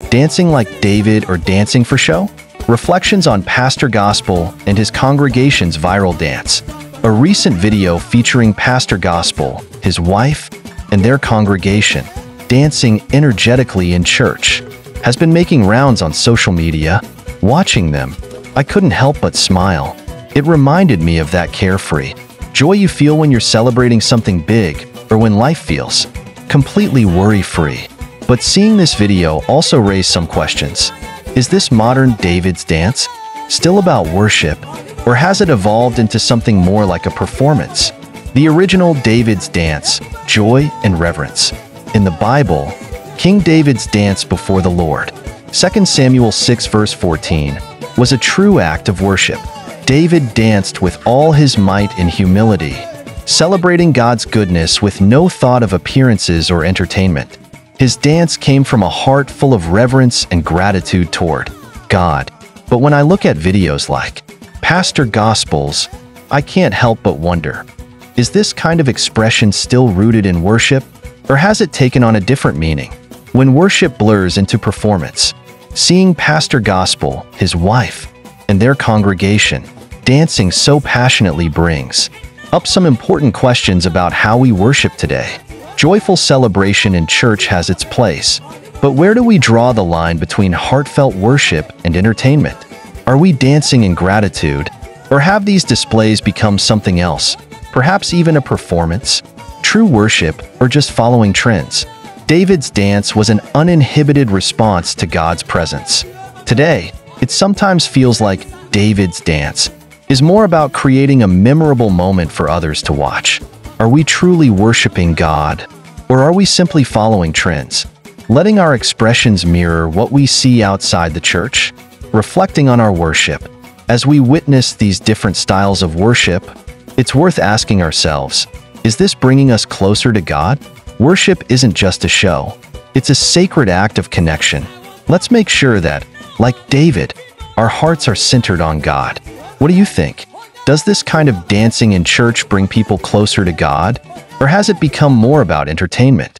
Dancing like David or dancing for show? Reflections on Pastor Gospel and his congregation's viral dance. A recent video featuring Pastor Gospel, his wife, and their congregation dancing energetically in church has been making rounds on social media. Watching them, I couldn't help but smile. It reminded me of that carefree joy you feel when you're celebrating something big or when life feels completely worry-free. But seeing this video also raised some questions. Is this modern David's dance still about worship, or has it evolved into something more like a performance? The original David's dance, joy and reverence. In the Bible, King David's dance before the Lord, 2 Samuel 6 verse 14, was a true act of worship. David danced with all his might in humility, celebrating God's goodness with no thought of appearances or entertainment. His dance came from a heart full of reverence and gratitude toward God. But when I look at videos like Pastor Gospel's, I can't help but wonder, is this kind of expression still rooted in worship, or has it taken on a different meaning? When worship blurs into performance, seeing Pastor Gospel, his wife, and their congregation dancing so passionately brings up some important questions about how we worship today. Joyful celebration in church has its place, but where do we draw the line between heartfelt worship and entertainment? Are we dancing in gratitude, or have these displays become something else, perhaps even a performance? True worship, or just following trends? David's dance was an uninhibited response to God's presence. Today, it sometimes feels like David's dance is more about creating a memorable moment for others to watch. Are we truly worshiping God, or are we simply following trends, letting our expressions mirror what we see outside the church? Reflecting on our worship, as we witness these different styles of worship, it's worth asking ourselves, is this bringing us closer to God? Worship isn't just a show, it's a sacred act of connection. Let's make sure that, like David, our hearts are centered on God. What do you think? Does this kind of dancing in church bring people closer to God, or has it become more about entertainment?